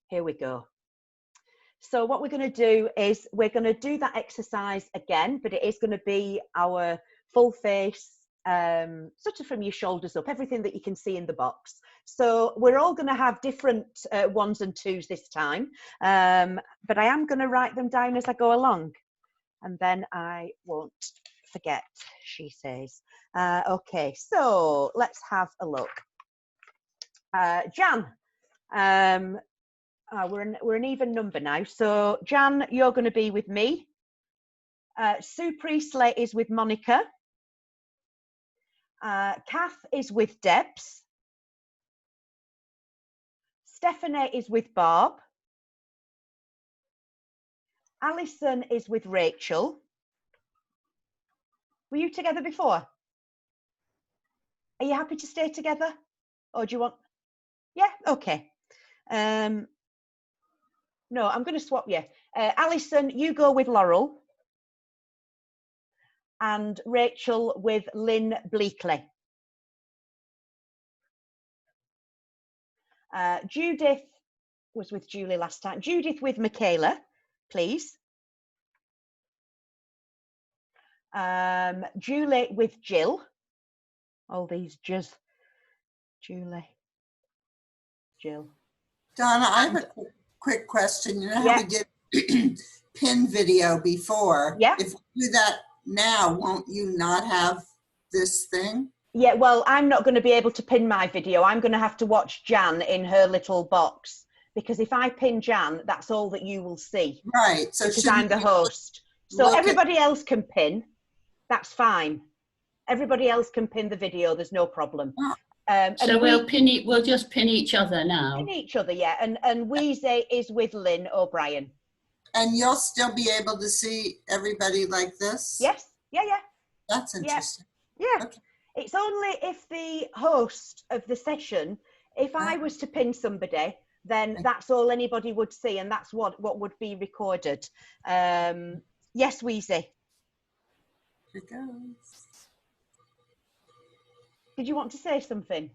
Here we go. So what we're going to do is we're going to do that exercise again, but it is going to be our full face, sort of from your shoulders up, everything that you can see in the box. So we're all going to have different ones and twos this time, but I am going to write them down as I go along, and then I won't forget, she says. Okay, so let's have a look. Jan, we're an even number now. So Jan, you're going to be with me. Sue Priestley is with Monica. Kath is with Debs. Stephanie is with Barb. Alison is with Rachel. Were you together before? Are you happy to stay together? Or do you want... Yeah, okay. No, I'm going to swap you. Alison, you go with Laurel. And Rachel with Lynn Bleakley. Judith was with Julie last time. Judith with Michaela, please. Julie with Jill. All these just Julie, Jill. Donna, I have a quick question. You know how we did pin video before? Yeah. If we do that now, won't you not have this thing? Yeah, well, I'm not going to be able to pin my video. I'm going to have to watch Jan in her little box, because if I pin Jan, that's all that you will see. Right. So because I'm the host. So everybody else can pin. That's fine. Everybody else can pin the video. There's no problem. So we'll just pin each other now. Pin each other, yeah. And Weezy is with Lynn O'Brien. And you'll still be able to see everybody like this? Yes. Yeah, yeah. That's interesting. Yeah. Okay. It's only if the host of the session, if I was to pin somebody, then that's all anybody would see, and that's what would be recorded. Yes, Weezy. Here it goes. Did you want to say something?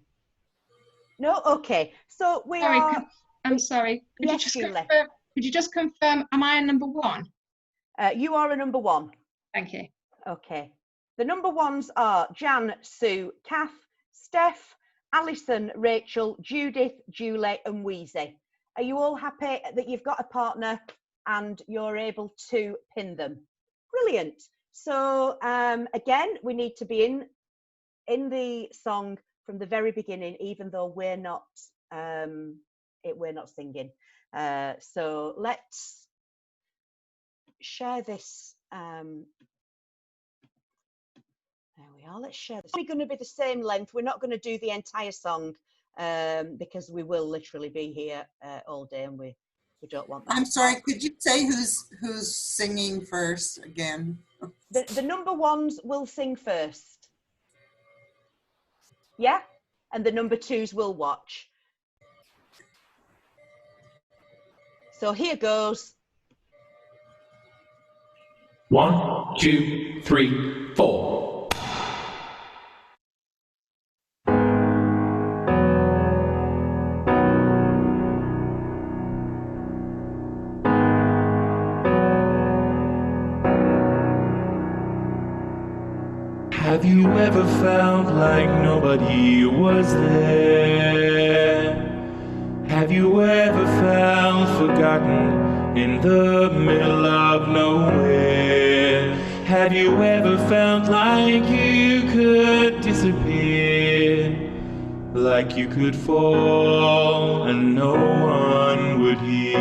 No? Okay. So we are... I'm sorry. Yes, Julie. Could you just confirm, am I a number one? You are a number one. Thank you. Okay. The number ones are Jan, Sue, Kath, Steph, Alison, Rachel, Judith, Julie and Weezy. Are you all happy that you've got a partner and you're able to pin them? Brilliant. So again, we need to be in the song from the very beginning, even though we're not singing. So let's share this. There we are. Let's share this. It's going to be the same length. We're not going to do the entire song because we will literally be here all day, and we don't want that. I'm sorry. Could you say who's singing first again? The number ones will sing first. Yeah, and the number twos will watch. So here goes. 1, 2, 3, 4. Have you ever felt like nobody was there? Have you ever felt forgotten in the middle of nowhere? Have you ever felt like you could disappear? Like you could fall and no one would hear?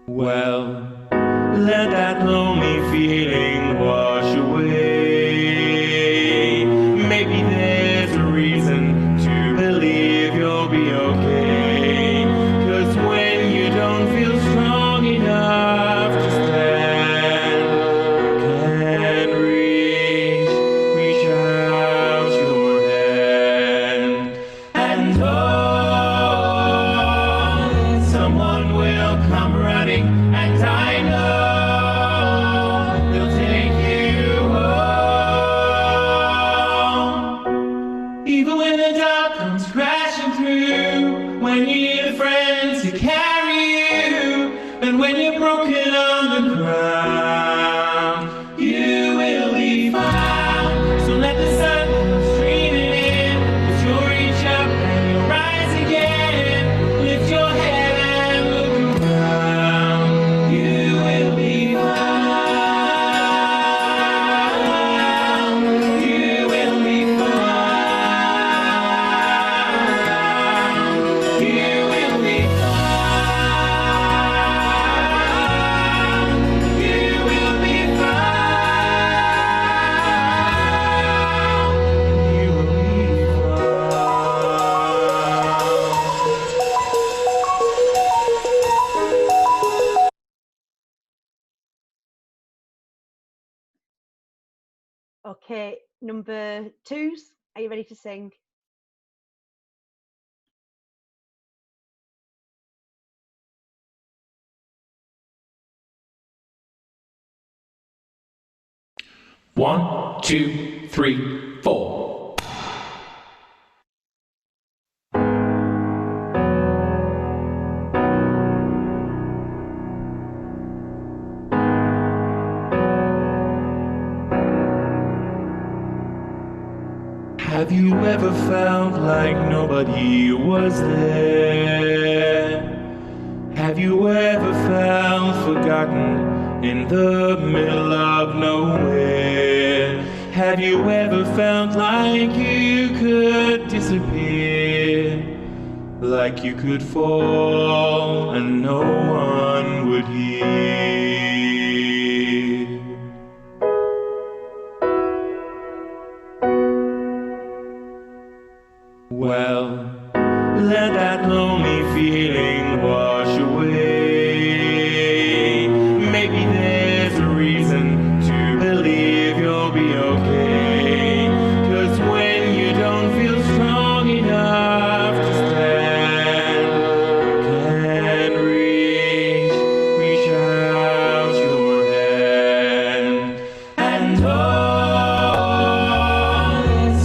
Well, let that lonely feeling wash away. Maybe there's a reason to believe you'll be okay. 'Cause when you don't feel strong enough to stand, you can reach out. Okay, number 2s, are you ready to sing? One, two, three, four. Have you ever felt like nobody was there? Have you ever felt forgotten in the middle of nowhere? Have you ever felt like you could disappear? Like you could fall and no one would hear? Well, let that lonely feeling wash away. Maybe there's a reason to believe you'll be okay. 'Cause when you don't feel strong enough to stand, you can reach out your hand. And oh,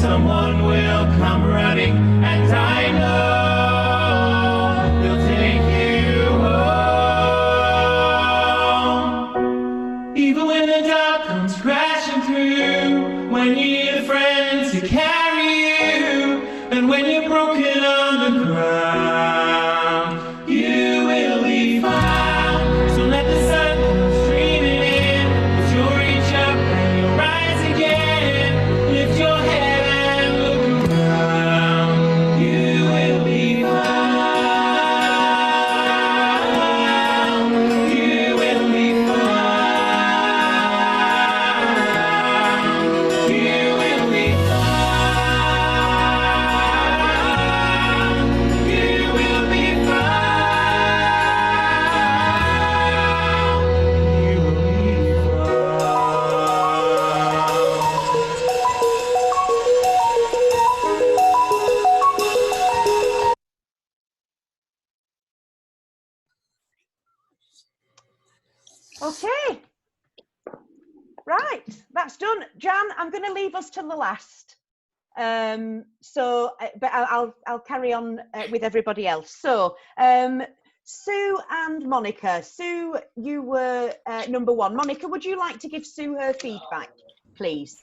someone will come running, and I know they'll take you home. Even when the dark comes crashing through, when you need a friend to carry you, and when you're broken on the ground, you will be found. So let the sun come streaming in, as you'll reach up and you'll rise again. Lift your head and look around. You will be found. You will be found. You will be found. You will be found. You will be Okay, right, that's done. Jan, I'm going to leave us till the last. But I'll carry on with everybody else. So, Sue and Monica. Sue, you were number 1. Monica, would you like to give Sue her feedback, please?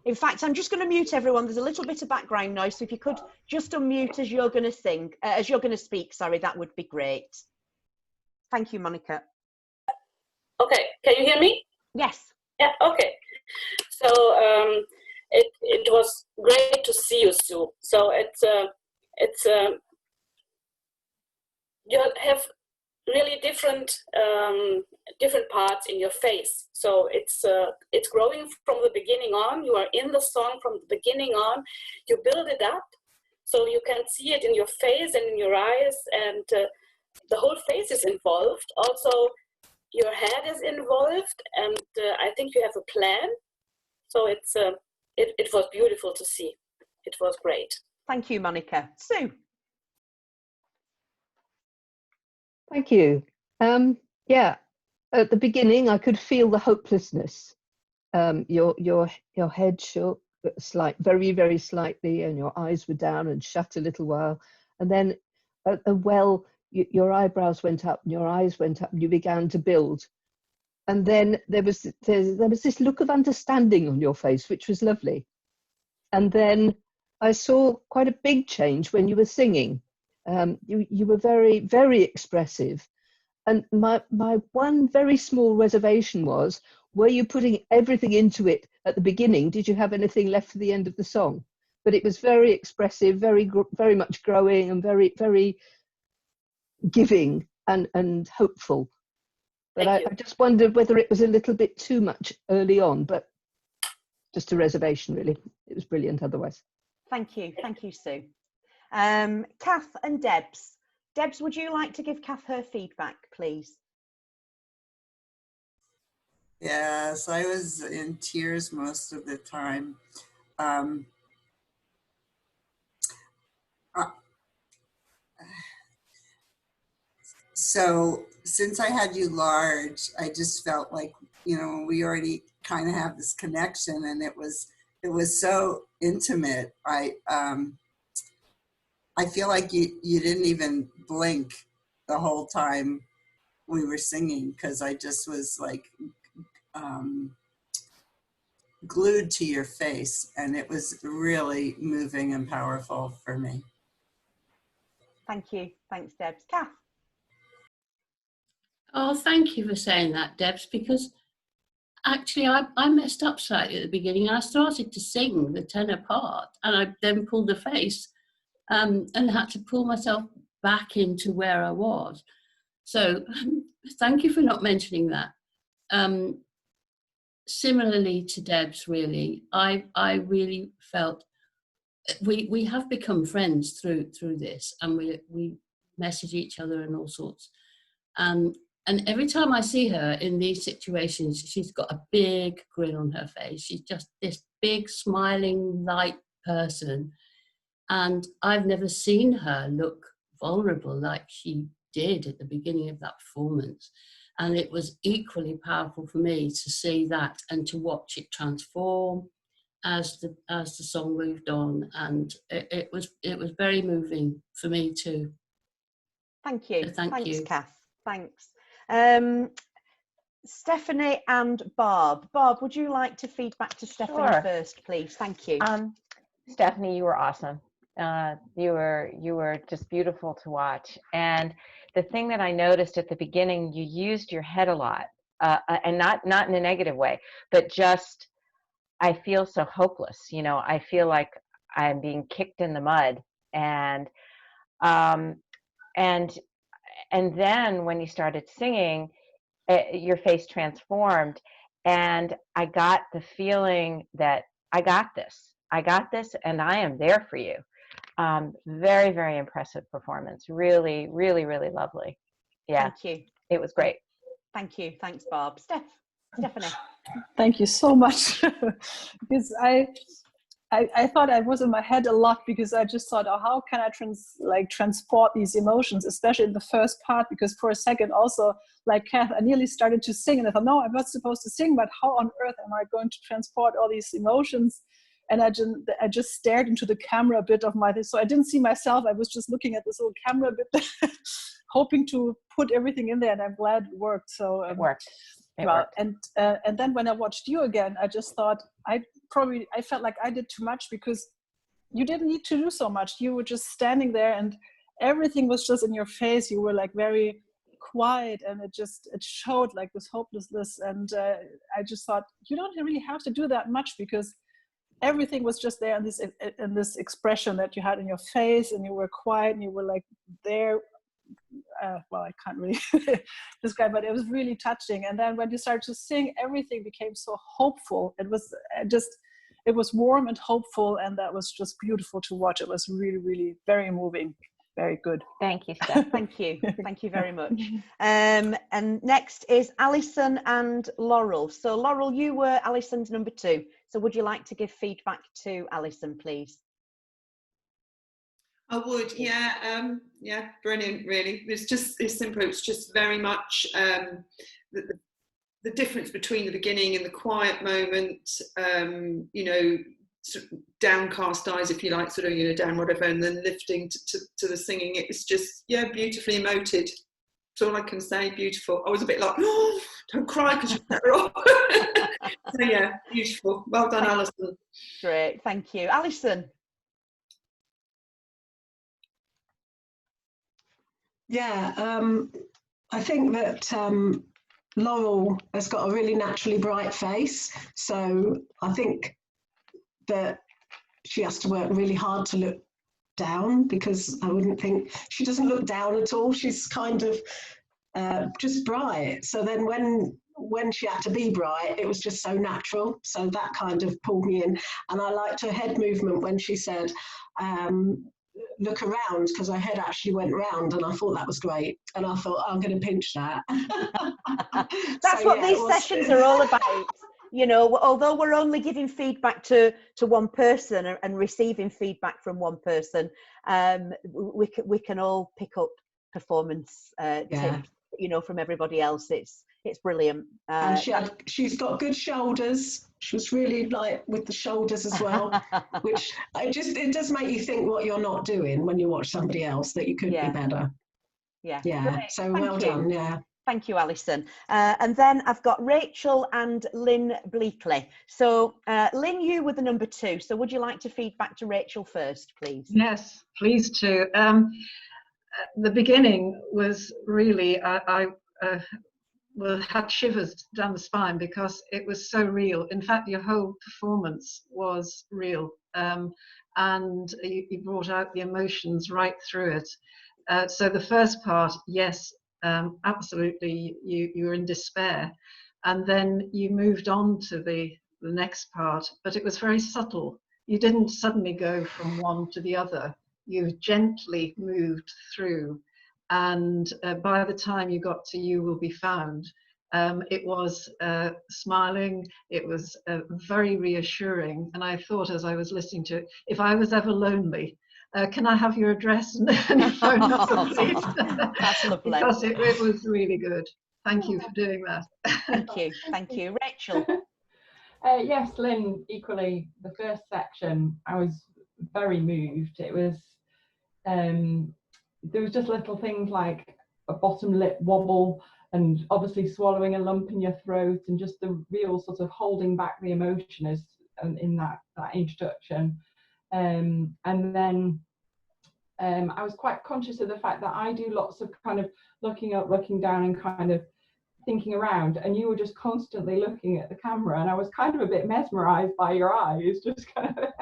In fact, I'm just going to mute everyone. There's a little bit of background noise, so if you could just unmute as you're going to sing, as you're going to speak, sorry, that would be great. Thank you, Monica. Okay, can you hear me? Yes. Yeah, okay. So it was great to see you, Sue. So you have really different parts in your face. So it's growing from the beginning on. You are in the song from the beginning on. You build it up, so you can see it in your face and in your eyes, and the whole face is involved. Also, your head is involved, and I think you have a plan. So it was beautiful to see. It was great. Thank you, Monica. Sue. Thank you. Yeah, at the beginning, I could feel the hopelessness. Your head shook very, very slightly, and your eyes were down and shut a little while, and then your eyebrows went up and your eyes went up and you began to build. And then there was this look of understanding on your face, which was lovely. And then I saw quite a big change when you were singing. You were very, very expressive. And my one very small reservation was, were you putting everything into it at the beginning? Did you have anything left for the end of the song? But it was very expressive, very much growing, and very, very giving and hopeful. But I just wondered whether it was a little bit too much early on, but just a reservation, really. It was brilliant otherwise. Thank you, Sue. Kath and Debs. Debs, would you like to give Kath her feedback, please? Yes, I was in tears most of the time. Um, uh, so since I had you large, I just felt like, you know, we already kind of have this connection, and it was so intimate. I feel like you didn't even blink the whole time we were singing, because I just was like glued to your face, and it was really moving and powerful for me. Thank you. Thanks, Debs. Kath? Oh, thank you for saying that, Debs, because actually I messed up slightly at the beginning. I started to sing the tenor part, and I then pulled a face and had to pull myself back into where I was. So thank you for not mentioning that. Similarly to Debs, really, I really felt we have become friends through this, and we message each other and all sorts. And every time I see her in these situations, she's got a big grin on her face. She's just this big, smiling, light person. And I've never seen her look vulnerable like she did at the beginning of that performance. And it was equally powerful for me to see that and to watch it transform as the song moved on. And it was very moving for me too. Thank you. So thanks, you, Kath. Thanks. Stephanie and Barb. Barb, would you like to feed back to Stephanie first, please? Thank you. Stephanie, you were awesome. You were just beautiful to watch. And the thing that I noticed at the beginning, you used your head a lot, and not in a negative way, but just, I feel so hopeless. You know, I feel like I'm being kicked in the mud, and then when you started singing, your face transformed, and I got the feeling that I got this, and I am there for you. Very, very impressive performance. Really, really, really lovely. Yeah. Thank you. It was great. Thank you. Thanks, Barb. Stephanie. Thank you so much. Because I thought I was in my head a lot, because I just thought, oh, how can I transport these emotions, especially in the first part, because for a second also, like Kath, I nearly started to sing, and I thought, no, I'm not supposed to sing, but how on earth am I going to transport all these emotions? And I just stared into the camera a bit of my, so I didn't see myself. I was just looking at this little camera a bit, hoping to put everything in there, and I'm glad it worked. So it worked. And then when I watched you again, I just thought I felt like I did too much, because you didn't need to do so much. You were just standing there, and everything was just in your face. You were like very quiet, and it showed like this hopelessness. And I just thought, you don't really have to do that much, because everything was just there in this expression that you had in your face, and you were quiet, and you were like there. Well, I can't really describe, but it was really touching. And then when you started to sing, everything became so hopeful. It was warm and hopeful, and that was just beautiful to watch. It was really, really very moving. Very good. Thank you, Steph. Thank you. Thank you very much. And next is Alison and Laurel. So Laurel, you were Alison's number 2. So would you like to give feedback to Alison, please? I would, yeah, yeah, brilliant, really. It's simple. It's just very much the difference between the beginning and the quiet moment, you know, sort of downcast eyes, if you like, sort of, you know, down whatever, and then lifting to the singing. It's just, yeah, beautifully emoted. That's all I can say, beautiful. I was a bit like, oh, don't cry because you're better off. So yeah, beautiful. Well done, Alison. Great, thank you. Alison. Yeah, I think that Laurel has got a really naturally bright face, so I think that she has to work really hard to look down, because I wouldn't think, she doesn't look down at all. She's kind of just bright. So then when she had to be bright, it was just so natural. So that kind of pulled me in. And I liked her head movement when she said, look around because her head actually went round, and I thought that was great. And I thought, oh, I'm going to pinch that. That's So, what yeah, these sessions are all about. You know, although we're only giving feedback to one person and receiving feedback from one person, we can all pick up performance tips, you know, from everybody else. It's brilliant. And she's got good shoulders. She was really like with the shoulders as well, which it does make you think what you're not doing when you watch somebody else, that you could be better. Yeah. Yeah. So well done. Yeah. Thank you, Alison. And then I've got Rachel and Lynn Bleakley. So Lynn, you were the number 2. So would you like to feed back to Rachel first, please? Yes, please do. The beginning was really, I had shivers down the spine because it was so real. In fact, your whole performance was real, and you brought out the emotions right through it. So the first part, yes, absolutely, you were in despair, and then you moved on to the next part, but it was very subtle. You didn't suddenly go from one to the other. You gently moved through, and by the time you got to You Will Be Found, it was smiling, it was very reassuring, and I thought as I was listening to it, if I was ever lonely, can I have your address and your phone number, please? That's lovely. Because it was really good. Thank you for doing that. Thank you. Rachel? Yes, Lynn, equally, the first section, I was very moved. It was, there was just little things like a bottom lip wobble and obviously swallowing a lump in your throat, and just the real sort of holding back the emotion is in that introduction. And then I was quite conscious of the fact that I do lots of kind of looking up, looking down, and kind of thinking around, and you were just constantly looking at the camera, and I was kind of a bit mesmerized by your eyes, just kind of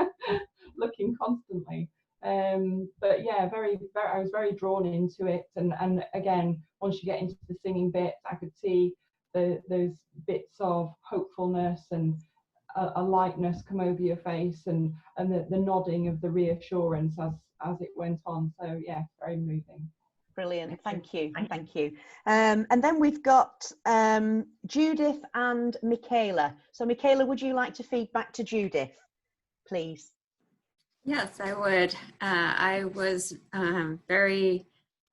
looking constantly. But yeah, I was very drawn into it, and again, once you get into the singing bits, I could see those bits of hopefulness and a lightness come over your face, and the nodding of the reassurance as it went on. So yeah, very moving. Brilliant, thank you. And then we've got Judith and Michaela. So Michaela, would you like to feed back to Judith, please? Yes, I would. I was very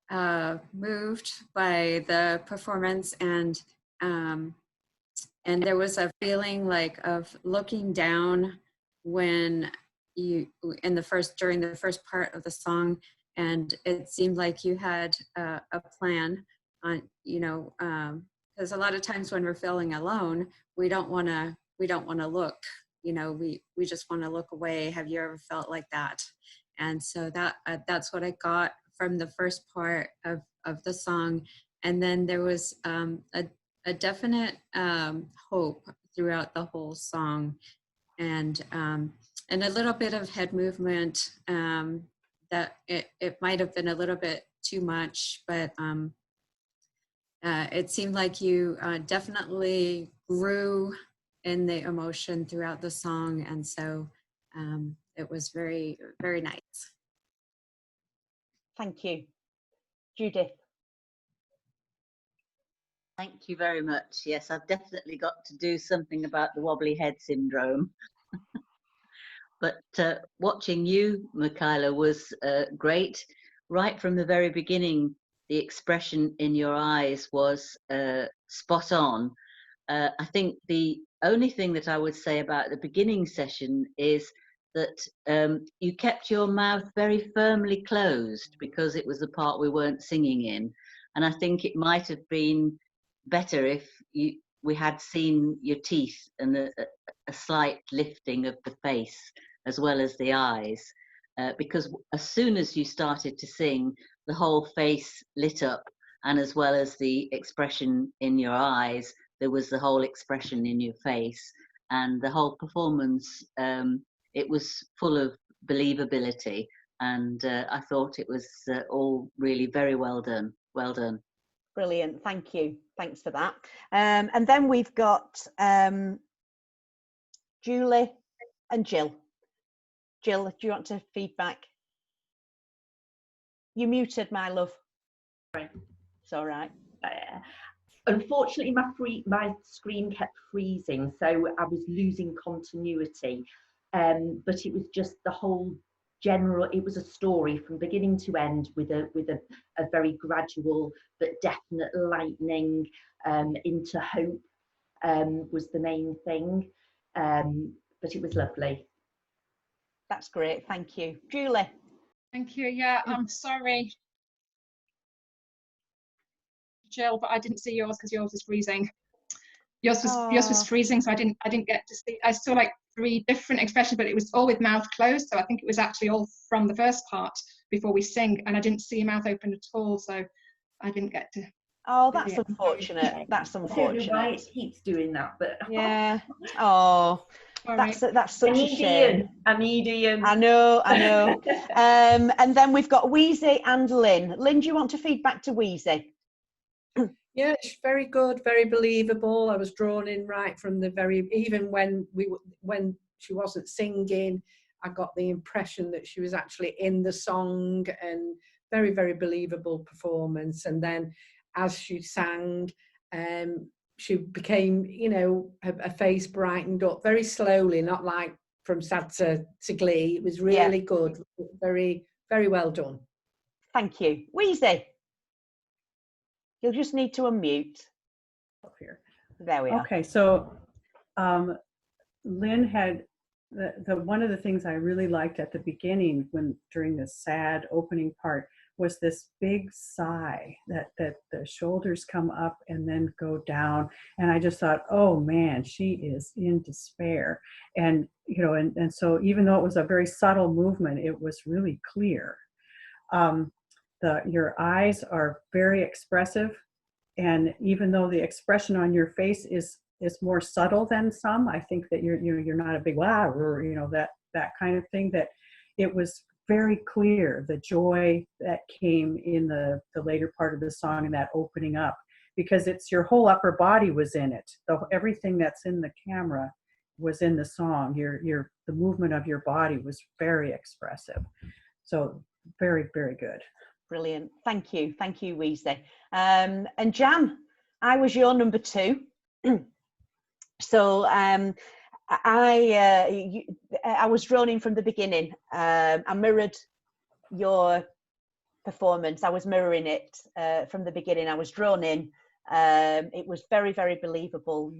moved by the performance, and there was a feeling like of looking down when during the first part of the song, and it seemed like you had a plan on, because a lot of times when we're feeling alone, we don't want to look, we just want to look away. Have you ever felt like that? And so that's what I got from the first part of the song. And then there was a definite hope throughout the whole song, and a little bit of head movement, that it might have been a little bit too much, but it seemed like you definitely grew in the emotion throughout the song, and so it was very, very nice. Thank you. Judith? Thank you very much. Yes, I've definitely got to do something about the wobbly head syndrome. But watching you, Michaela, was great. Right from the very beginning, the expression in your eyes was spot on. I think the only thing that I would say about the beginning session is that you kept your mouth very firmly closed, because it was the part we weren't singing in. And I think it might have been better if we had seen your teeth and a slight lifting of the face as well as the eyes, because as soon as you started to sing, the whole face lit up, and as well as the expression in your eyes, there was the whole expression in your face, and the whole performance, it was full of believability, and I thought it was all really very well done. Well done. Brilliant, thank you. Thanks for that. And then we've got Julie and Jill. Jill, do you want to feed back? You're muted, my love. Right. It's all right. Unfortunately, my screen kept freezing, so I was losing continuity. But it was just the whole general. It was a story from beginning to end with a very gradual but definite lightning into hope. Was the main thing. But it was lovely. That's great. Thank you, Julie. Thank you. Yeah, I'm sorry, Jill, but I didn't see yours because yours was freezing. Yours was freezing, so I didn't get to see. I saw like 3 different expressions, but it was all with mouth closed. So I think it was actually all from the first part before we sing, and I didn't see your mouth open at all, so I didn't get to. Oh, that's unfortunate. That's unfortunate. I don't know why it keeps doing that, but yeah. Oh, that's such a shame. I need Ian. I know. And then we've got Wheezy and Lynn. Lynn, do you want to feed back to Wheezy? Yeah, it's very good, very believable. I was drawn in right from the even when she wasn't singing, I got the impression that she was actually in the song, and very, very believable performance. And then as she sang, she became, her face brightened up very slowly, not like from sad to glee. It was really good, very, very well done. Thank you. Wheezy. You'll just need to unmute. Up here. There we are. Okay, so Lynn had the one of the things I really liked at the beginning during the sad opening part was this big sigh that the shoulders come up and then go down, and I just thought, oh man, she is in despair. And and so even though it was a very subtle movement, it was really clear. Your eyes are very expressive, and even though the expression on your face is more subtle than some, I think that you're not a big wow, or that kind of thing. That it was very clear the joy that came in the later part of the song and that opening up, because it's your whole upper body was in it. Everything that's in the camera was in the song. The movement of your body was very expressive. So very, very good. Brilliant. Thank you, Wheezy. And Jan, I was your number 2. So I was drawn in from the beginning. I mirrored your performance. I was mirroring it from the beginning. I was drawn in. It was very, very believable.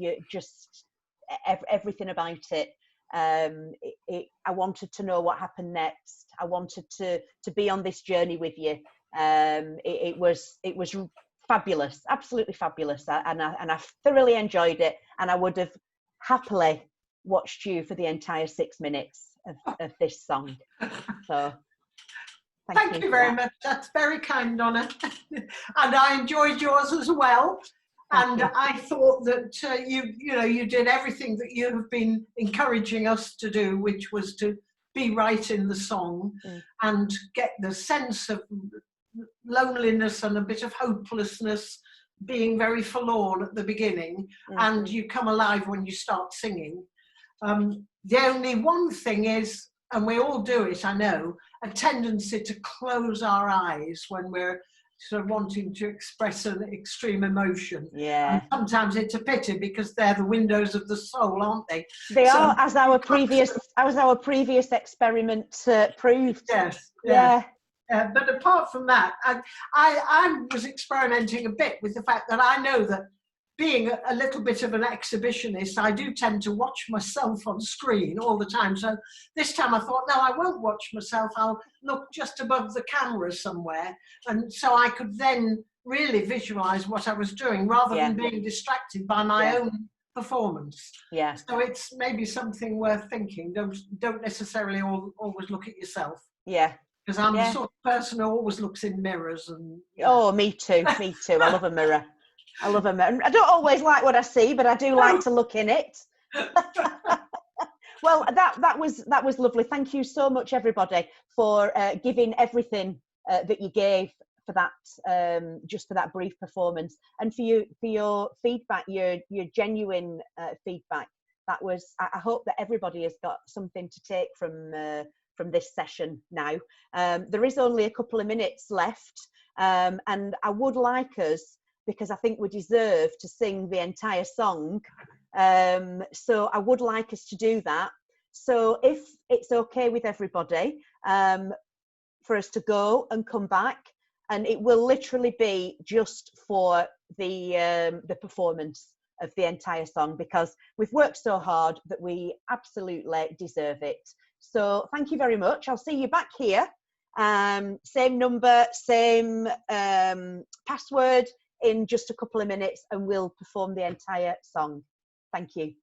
Everything about it. I wanted to know what happened next. I wanted to be on this journey with you. It was fabulous, absolutely fabulous, and I thoroughly enjoyed it, and I would have happily watched you for the entire 6 minutes of this song. So thank you very much. That's very kind, Donna. And I enjoyed yours as well. And I thought that you did everything that you have been encouraging us to do, which was to be right in the song and get the sense of loneliness and a bit of hopelessness, being very forlorn at the beginning, and you come alive when you start singing. The only one thing is, and we all do it, I know, a tendency to close our eyes when we're sort of wanting to express an extreme emotion. Yeah. And sometimes it's a pity because they're the windows of the soul, aren't they? They are, as our previous experiment proved. Yes. Yeah. But apart from that, I was experimenting a bit with the fact that I know that being a little bit of an exhibitionist, I do tend to watch myself on screen all the time. So this time I thought, no, I won't watch myself. I'll look just above the camera somewhere. And so I could then really visualize what I was doing rather than being distracted by my own performance. Yeah. So it's maybe something worth thinking. Don't necessarily always look at yourself. Yeah. Because I'm the sort of person who always looks in mirrors. And oh, me too. Me too. I love a mirror. I love a mirror. I don't always like what I see, but I do like to look in it. Well, that was lovely. Thank you so much, everybody, for giving everything that you gave for that, just for that brief performance, and for your feedback, your genuine feedback. That was. I hope that everybody has got something to take from from this session now. There is only a couple of minutes left, and I would like us, because I think we deserve to sing the entire song, so I would like us to do that. So if it's okay with everybody, for us to go and come back, and it will literally be just for the performance of the entire song, because we've worked so hard that we absolutely deserve it. So thank you very much. I'll see you back here. Same number, same password in just a couple of minutes, and we'll perform the entire song. Thank you.